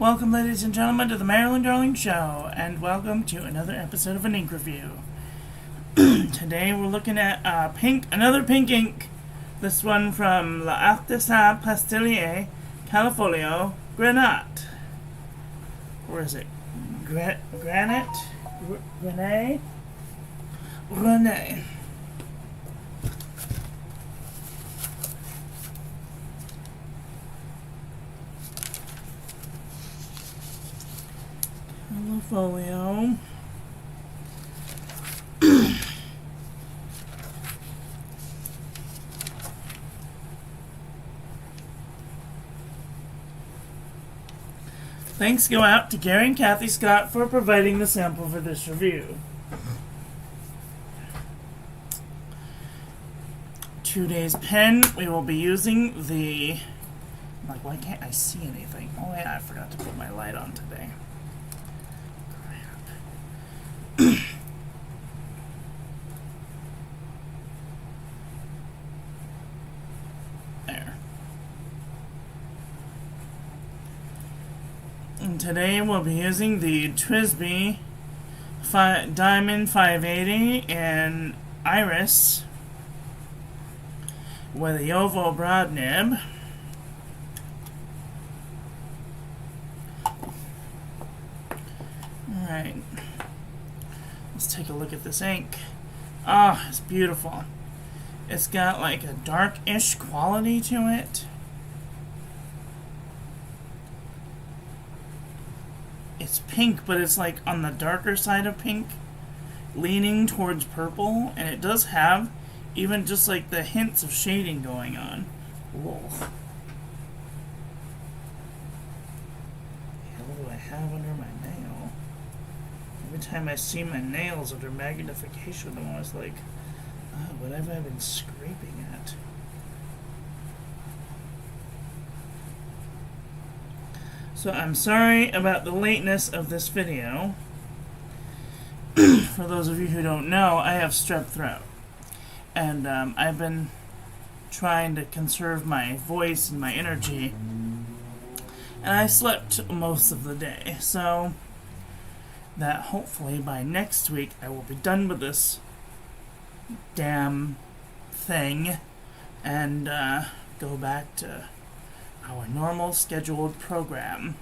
Welcome, ladies and gentlemen, to the Marilyn Darling Show, and welcome to another episode of an ink review. Today we're looking at another pink ink. This one from L'Artisan Pastillier, Callifolio, Grenat. Where is it? Grenat? Grenat? Grenat. Callifolio. Thanks go out to Gary and Kathy Scott for providing the sample for this review. Today's pen, we will be using the... why can't I see anything? Oh yeah, I forgot to put my light on today. Crap. There. And today we'll be using the Twisby Diamond 580 and Iris with a oval broad nib. Alright, let's take a look at this ink. Ah, it's beautiful. It's got like a dark-ish quality to it. It's pink, but it's like on the darker side of pink, leaning towards purple, and it does have even just like the hints of shading going on. Whoa. What do I have under my nail? Every time I see my nails under magnification, I'm always like, oh, what have I been scraping at? So I'm sorry about the lateness of this video. For those of you who don't know, I have strep throat. And I've been trying to conserve my voice and my energy. And I slept most of the day. So that hopefully by next week I will be done with this damn thing and go back to our normal scheduled program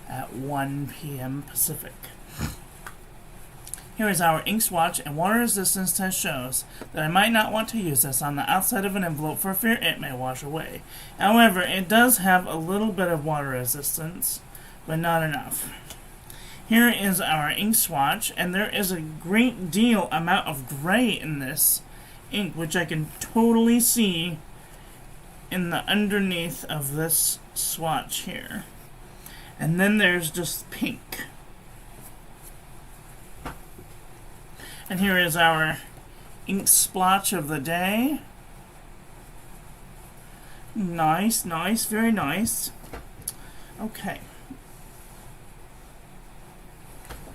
at 1 p.m. Pacific. Here is our ink swatch, and water resistance test shows that I might not want to use this on the outside of an envelope for fear it may wash away. However, it does have a little bit of water resistance, but not enough. Here is our ink swatch, and there is a great deal amount of gray in this ink, which I can totally see in the underneath of this swatch here. And then there's just pink. And here is our ink splotch of the day. Nice, nice, very nice. Okay.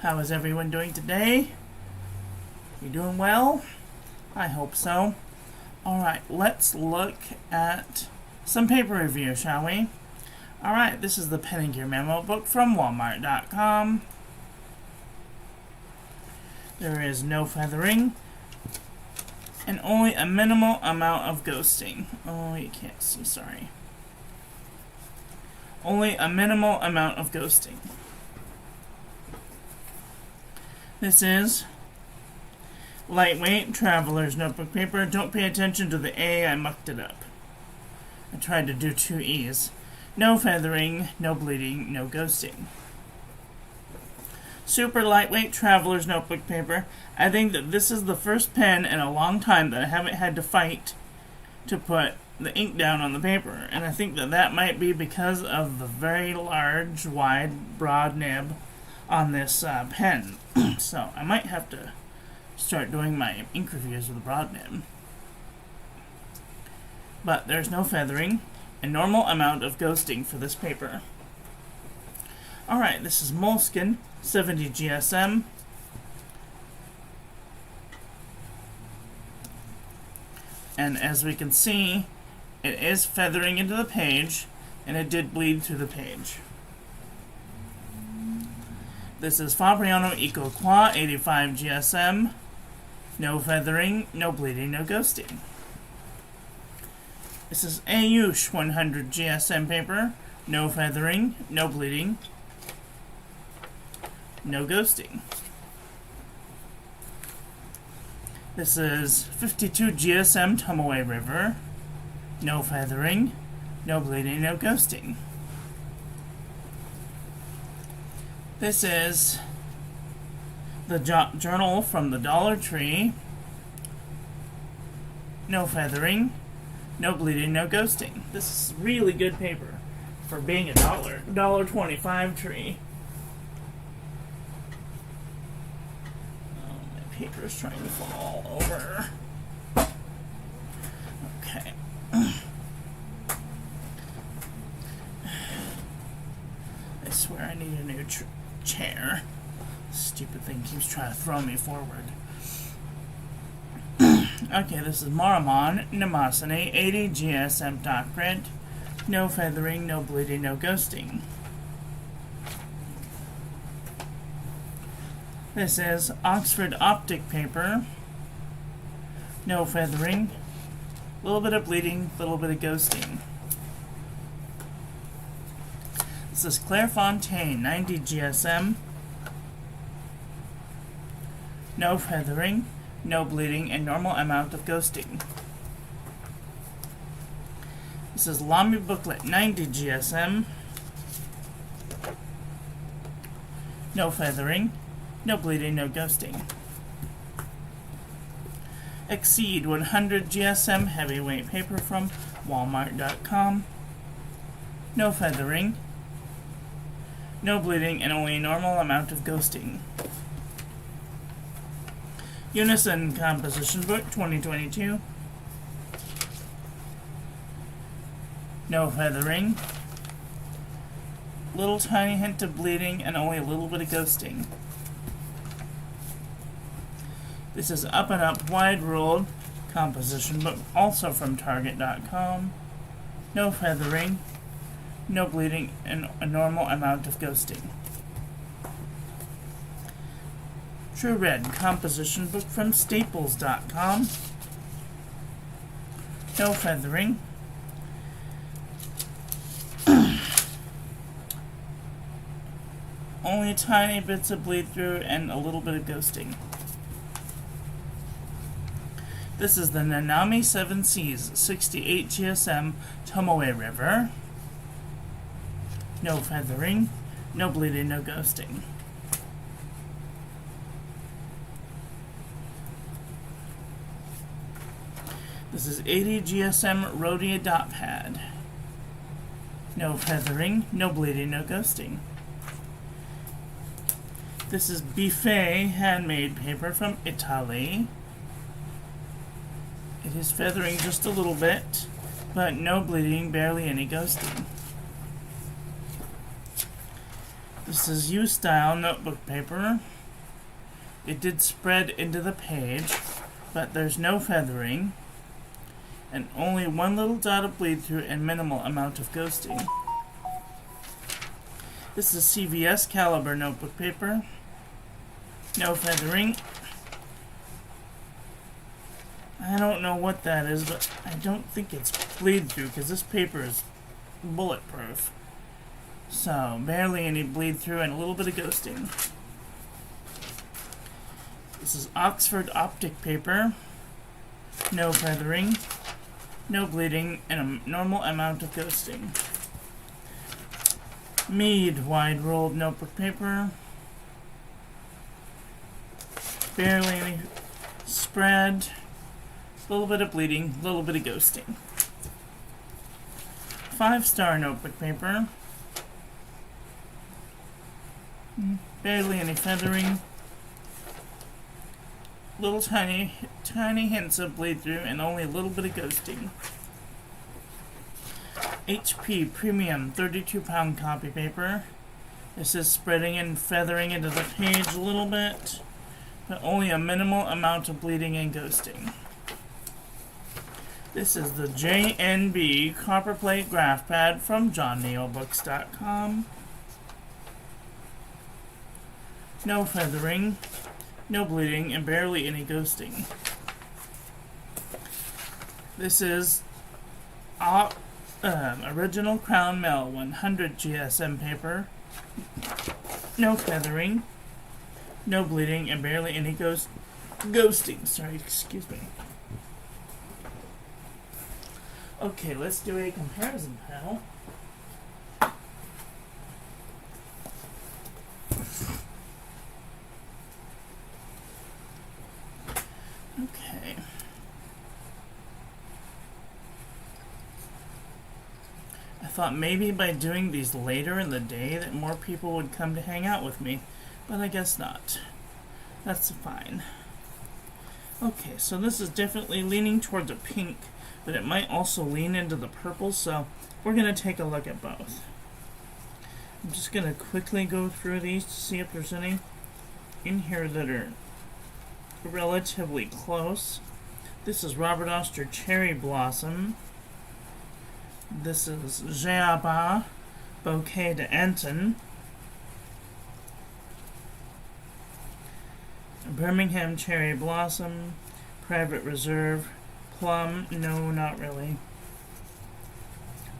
How is everyone doing today? You doing well? I hope so. Alright, let's look at some paper review, shall we? Alright, this is the Pen and Gear Memo book from Walmart.com. There is no feathering, and only a minimal amount of ghosting. Oh, you can't see, sorry. Only a minimal amount of ghosting. This is lightweight traveler's notebook paper. Don't pay attention to the A, I mucked it up. I tried to do 2 E's. No feathering, no bleeding, no ghosting. Super lightweight traveler's notebook paper. I think that this is the first pen in a long time that I haven't had to fight to put the ink down on the paper. And I think that that might be because of the very large, wide, broad nib on this pen. So I might have to start doing my ink reviews with a broad nib. But there's no feathering and normal amount of ghosting for this paper. Alright, this is Moleskine 70 GSM. And as we can see, it is feathering into the page, and it did bleed through the page. This is Fabriano Eco Qua 85 GSM. No feathering, no bleeding, no ghosting. This is Ayush 100 GSM paper. No feathering, no bleeding, no ghosting. This is 52 GSM Tomoe River. No feathering, no bleeding, no ghosting. This is the journal from the Dollar Tree. No feathering, no bleeding, no ghosting. This is really good paper for being a $1.25 tree. Oh, my paper is trying to fall over. Okay. I swear I need a new chair. Stupid thing keeps trying to throw me forward. Okay, this is Maramon Namasane 80 GSM dot grid. No feathering, no bleeding, no ghosting. This is Oxford Optic paper. No feathering, a little bit of bleeding, a little bit of ghosting. This is Clairefontaine 90 GSM. No feathering, no bleeding, and normal amount of ghosting. This is Lamy Booklet 90 GSM. No feathering, no bleeding, no ghosting. Exceed 100 GSM heavyweight paper from Walmart.com. No feathering, no bleeding, and only a normal amount of ghosting. Unison Composition Book 2022. No feathering. Little tiny hint of bleeding and only a little bit of ghosting. This is Up and Up Wide Ruled Composition Book, also from Target.com. No feathering, no bleeding, and a normal amount of ghosting. True Red Composition Book from Staples.com. No feathering. Only tiny bits of bleed through and a little bit of ghosting. This is the Nanami 7 Seas 68 GSM Tomoe River. No feathering, no bleeding, no ghosting. This is 80 GSM Rhodia Dot Pad. No feathering, no bleeding, no ghosting. This is Buffet handmade paper from Italy. It is feathering just a little bit, but no bleeding, barely any ghosting. This is U-Style notebook paper. It did spread into the page, but there's no feathering, and only one little dot of bleed through and minimal amount of ghosting. This is CVS Caliber notebook paper. No feathering. I don't know what that is, but I don't think it's bleed through because this paper is bulletproof. So, barely any bleed through and a little bit of ghosting. This is Oxford Optic paper. No feathering, no bleeding, and a normal amount of ghosting. Mead Wide Rolled notebook paper. Barely any spread. A little bit of bleeding, a little bit of ghosting. 5-star notebook paper. Barely any feathering. Little tiny hints of bleed through and only a little bit of ghosting. HP Premium 32-pound copy paper. This is spreading and feathering into the page a little bit, but only a minimal amount of bleeding and ghosting. This is the JNB Copperplate Graph Pad from JohnNeilBooks.com. no feathering, no bleeding, and barely any ghosting. This is original Crown Mill 100 GSM paper. No feathering, no bleeding, and barely any ghosting. Sorry, excuse me. Okay, let's do a comparison panel. Okay. I thought maybe by doing these later in the day that more people would come to hang out with me, but I guess not. That's fine. Okay, so this is definitely leaning towards a pink, but it might also lean into the purple, so we're going to take a look at both. I'm just going to quickly go through these to see if there's any in here that are relatively close. This is Robert Oster Cherry Blossom. This is Jeaba Bouquet de Anton. Birmingham Cherry Blossom. Private Reserve. Plum. No, not really.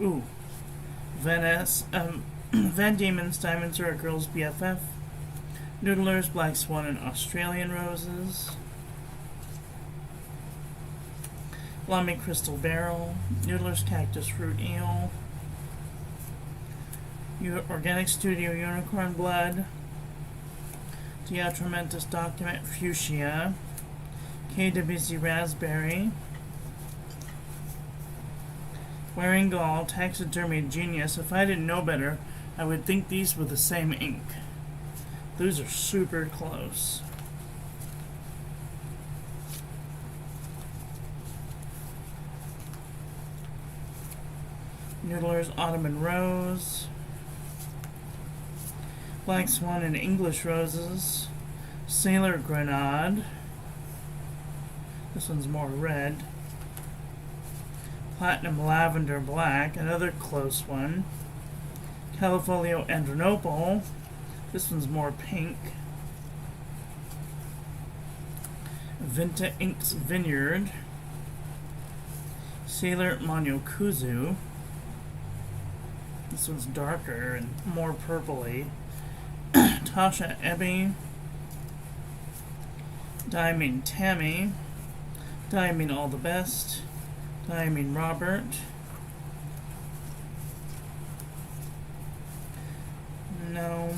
Ooh. Venice. Van Diemen's Diamonds Are a Girl's BFF. Noodler's Black Swan and Australian Roses. Lamy Crystal Barrel. Noodler's Cactus Fruit Eel. Organic Studio Unicorn Blood. Diatramentus Document Fuchsia. KWC Raspberry. Wearing Gall Taxidermy Genius. If I didn't know better, I would think these were the same ink. Those are super close. Noodler's Autumn and Rose. Black Swan and English Roses. Sailor Grenat. This one's more red. Platinum Lavender Black, another close one. Callifolio Andronople. This one's more pink. Vinta Inks Vineyard. Sailor Monyokuzu. This one's darker and more purpley. Tasha Ebby. Diamine Tammy. Diamine All the Best. Diamine Robert. No.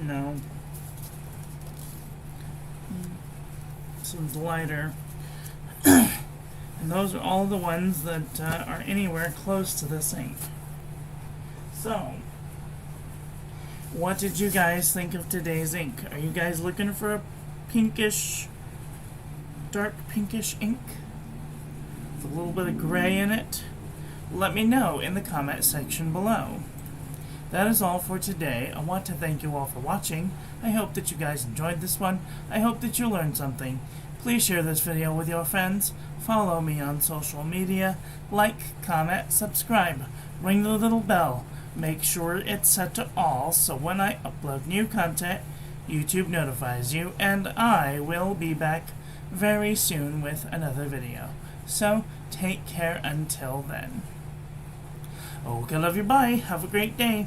No. This one's lighter. And those are all the ones that are anywhere close to this ink. So, what did you guys think of today's ink? Are you guys looking for a pinkish, dark pinkish ink with a little bit of gray in it? Let me know in the comment section below. That is all for today. I want to thank you all for watching. I hope that you guys enjoyed this one. I hope that you learned something. Please share this video with your friends. Follow me on social media. Like, comment, subscribe. Ring the little bell. Make sure it's set to all so when I upload new content, YouTube notifies you, and I will be back very soon with another video. So, take care until then. Okay, love you, bye. Have a great day.